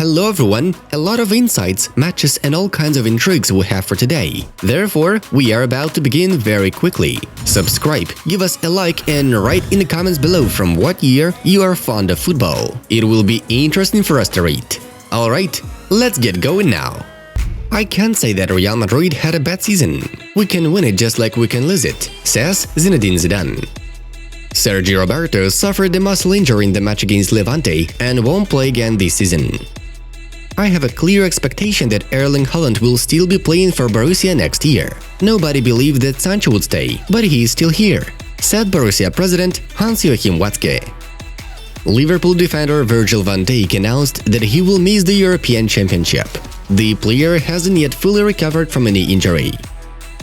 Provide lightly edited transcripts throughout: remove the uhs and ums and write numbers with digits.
Hello everyone, a lot of insights, matches and all kinds of intrigues we have for today. Therefore, we are about to begin very quickly. Subscribe, give us a like and write in the comments below from what year you are fond of football. It will be interesting for us to read. Alright, let's get going now. I can't say that Real Madrid had a bad season. We can win it just like we can lose it, says Zinedine Zidane. Sergio Roberto suffered a muscle injury in the match against Levante and won't play again this season. I have a clear expectation that Erling Haaland will still be playing for Borussia next year. Nobody believed that Sancho would stay, but he is still here, said Borussia president Hans-Joachim Watzke. Liverpool defender Virgil van Dijk announced that he will miss the European Championship. The player hasn't yet fully recovered from any injury.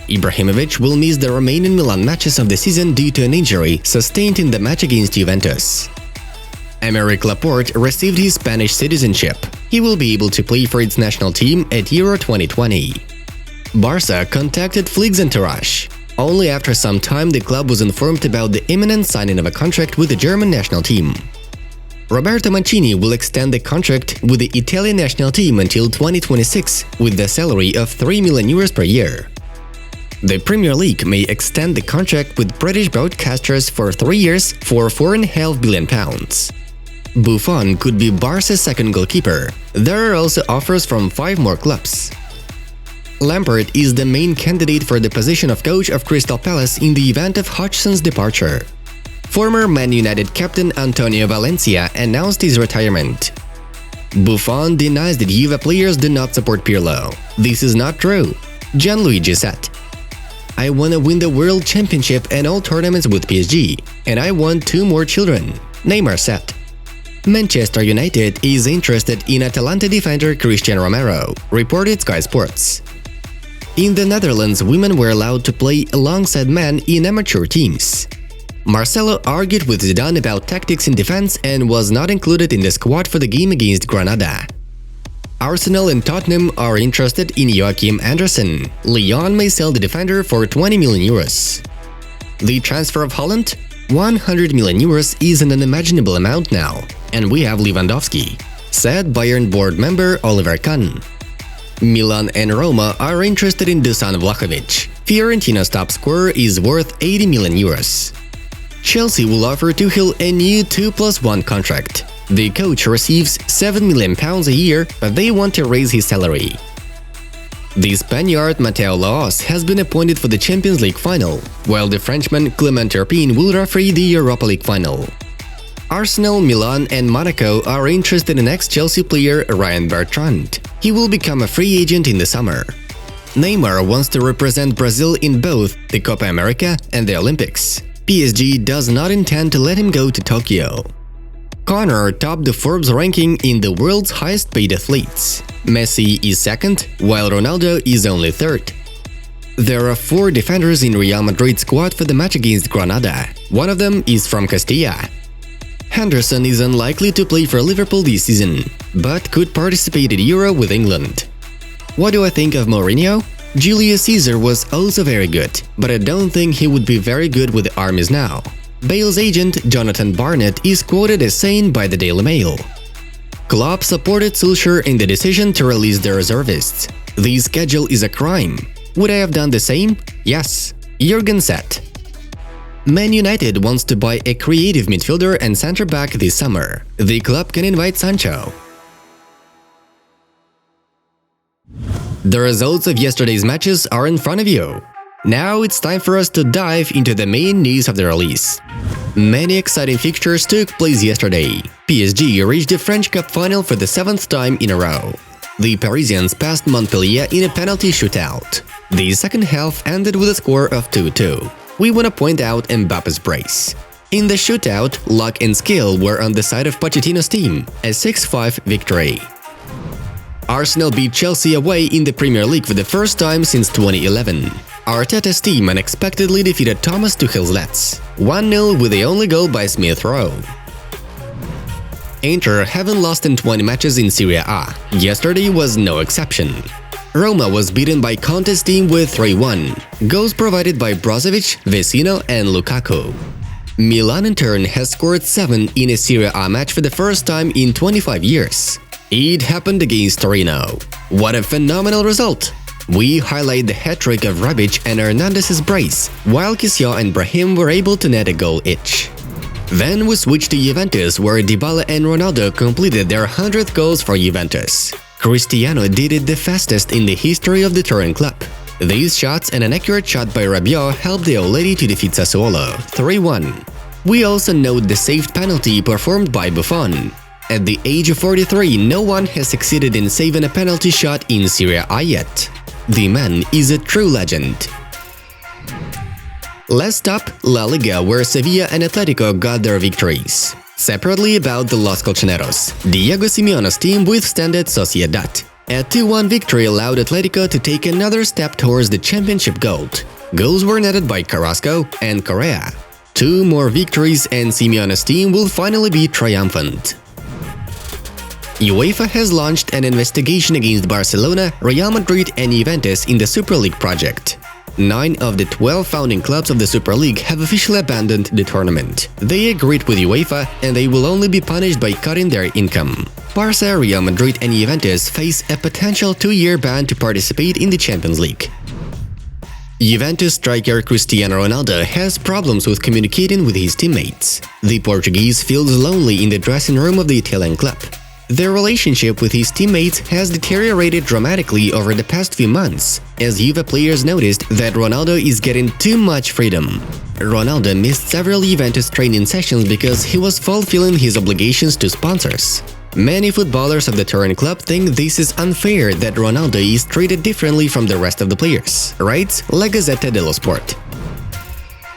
IBRAHIMOVIC will miss the remaining Milan matches of the season due to an injury sustained in the match against Juventus. Aymeric Laporte received his Spanish citizenship. He will be able to play for its national team at Euro 2020. Barca contacted Flick's entourage. Only after some time the club was informed about the imminent signing of a contract with the German national team. Roberto Mancini will extend the contract with the Italian national team until 2026 with the salary of €3 million per year. The Premier League may extend the contract with British broadcasters for 3 years for £4.5 billion. Buffon could be Barca's second goalkeeper. There are also offers from 5 more clubs. Lampard is the main candidate for the position of coach of Crystal Palace in the event of Hodgson's departure. Former Man.UTD captain Antonio Valencia announced his retirement. Buffon denies that Juve players do not support Pirlo. This is not true, Gianluigi said. I want to win the World Championship and all tournaments with PSG, and I want 2 more children, Neymar said. Manchester United is interested in Atalanta defender Cristiano Romero, reported Sky Sports. In the Netherlands, women were allowed to play alongside men in amateur teams. Marcelo argued with Zidane about tactics in defense and was not included in the squad for the game against Granada. Arsenal and Tottenham are interested in Joachim Andersen. Lyon may sell the defender for €20 million. The transfer of Haaland? €100 million is an unimaginable amount now, and we have Lewandowski, said Bayern board member Oliver Kahn. Milan and Roma are interested in Dusan Vlahovic. Fiorentina's top scorer is worth €80 million. Chelsea will offer Tuchel a new 2+1 contract. The coach receives £7 million a year, but they want to raise his salary. The Spaniard Mateo Laos has been appointed for the Champions League final, while the Frenchman Clement Turpin will referee the Europa League final. Arsenal, Milan and Monaco are interested in ex-Chelsea player Ryan Bertrand. He will become a free agent in the summer. Neymar wants to represent Brazil in both the Copa America and the Olympics. PSG does not intend to let him go to Tokyo. Conor topped the Forbes ranking in the world's highest-paid athletes. Messi is second, while Ronaldo is only third. There are 4 defenders in Real Madrid's squad for the match against Granada. One of them is from Castilla. Henderson is unlikely to play for Liverpool this season, but could participate at Euro with England. What do I think of Mourinho? Julius Caesar was also very good, but I don't think he would be very good with the armies now. Bale's agent Jonathan Barnett is quoted as saying by the Daily Mail. Klopp supported Solskjaer in the decision to release the reservists. The schedule is a crime. Would I have done the same? Yes, Jurgen said. Man United wants to buy a creative midfielder and centre-back this summer. The club can invite Sancho. The results of yesterday's matches are in front of you. Now it's time for us to dive into the main news of the release. Many exciting fixtures took place yesterday. PSG reached the French Cup final for the 7th time in a row. The Parisians passed Montpellier in a penalty shootout. The second half ended with a score of 2-2. We want to point out Mbappe's brace. In the shootout, luck and skill were on the side of Pochettino's team, a 6-5 victory. Arsenal beat Chelsea away in the Premier League for the first time since 2011. Arteta's team unexpectedly defeated Thomas Tuchel's Let's 1-0 with the only goal by Smith Rowe. Inter haven't lost in 20 matches in Serie A. Yesterday was no exception. Roma was beaten by Conte's team with 3-1. Goals provided by Brozovic, Vecino and Lukaku. Milan in turn has scored 7 in a Serie A match for the first time in 25 years. It happened against Torino. What a phenomenal result! We highlight the hat-trick of Rebic and Hernandez's brace, while Kisio and Brahim were able to net a goal each. Then we switched to Juventus, where Dybala and Ronaldo completed their 100th goals for Juventus. Cristiano did it the fastest in the history of the Turin club. These shots and an accurate shot by Rabiot helped the Old to defeat Sassuolo 3-1. We also note the saved penalty performed by Buffon. At the age of 43, no one has succeeded in saving a penalty shot in Serie A yet. The man is a true legend. Last up, La Liga, where Sevilla and Atletico got their victories. Separately about the Los Colchoneros, Diego Simeone's team withstanded Sociedad. A 2-1 victory allowed Atletico to take another step towards the championship gold. Goals were netted by Carrasco and Correa. 2 more victories and Simeone's team will finally be triumphant. UEFA has launched an investigation against Barcelona, Real Madrid and Juventus in the Super League project. 9 of the 12 founding clubs of the Super League have officially abandoned the tournament. They agreed with UEFA and they will only be punished by cutting their income. Barca, Real Madrid and Juventus face a potential 2-year ban to participate in the Champions League. Juventus striker Cristiano Ronaldo has problems with communicating with his teammates. The Portuguese feels lonely in the dressing room of the Italian club. Their relationship with his teammates has deteriorated dramatically over the past few months, as Juve players noticed that Ronaldo is getting too much freedom. Ronaldo missed several Juventus training sessions because he was fulfilling his obligations to sponsors. Many footballers of the Turin club think this is unfair that Ronaldo is treated differently from the rest of the players, writes La Gazzetta dello Sport.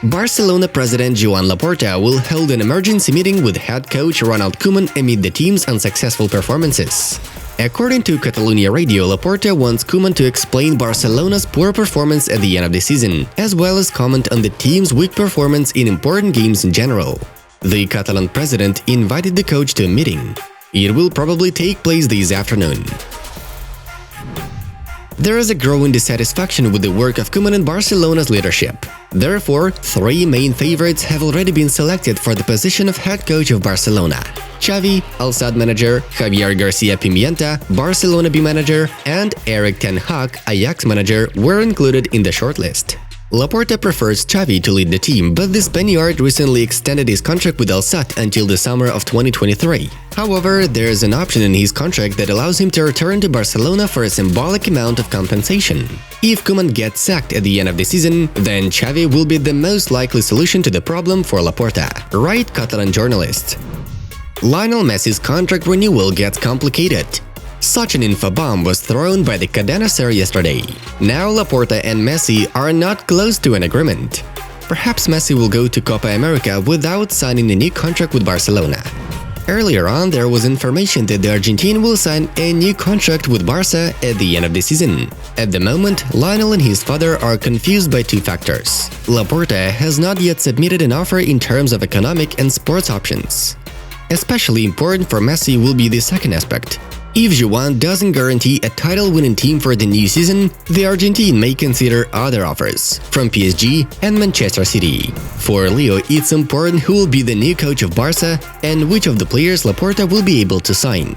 Barcelona president Joan Laporta will hold an emergency meeting with head coach Ronald Koeman amid the team's unsuccessful performances. According to Catalunya Radio, Laporta wants Koeman to explain Barcelona's poor performance at the end of the season, as well as comment on the team's weak performance in important games in general. The Catalan president invited the coach to a meeting. It will probably take place this afternoon. There is a growing dissatisfaction with the work of Koeman and Barcelona's leadership. Therefore, 3 main favorites have already been selected for the position of head coach of Barcelona. Xavi, Al Sadd manager, Javier Garcia Pimienta, Barcelona B manager, and Erik ten Hag, Ajax manager, were included in the shortlist. Laporta prefers Xavi to lead the team, but the Spaniard recently extended his contract with Al Sadd until the summer of 2023. However, there is an option in his contract that allows him to return to Barcelona for a symbolic amount of compensation. If Koeman gets sacked at the end of the season, then Xavi will be the most likely solution to the problem for Laporta, write Catalan journalists. Lionel Messi's contract renewal gets complicated. Such an infobomb was thrown by the Cadena Ser yesterday. Now Laporta and Messi are not close to an agreement. Perhaps Messi will go to Copa America without signing a new contract with Barcelona. Earlier on, there was information that the Argentine will sign a new contract with Barca at the end of the season. At the moment, Lionel and his father are confused by 2 factors. Laporta has not yet submitted an offer in terms of economic and sports options. Especially important for Messi will be the second aspect. If Joan doesn't guarantee a title-winning team for the new season, the Argentine may consider other offers from PSG and Manchester City. For Leo, it's important who will be the new coach of Barca and which of the players Laporta will be able to sign.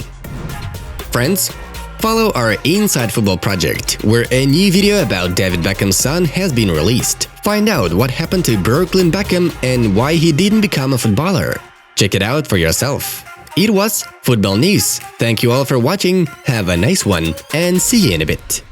Friends, follow our Inside Football project, where a new video about David Beckham's son has been released. Find out what happened to Brooklyn Beckham and why he didn't become a footballer. Check it out for yourself. It was Football News. Thank you all for watching, have a nice one, and see you in a bit.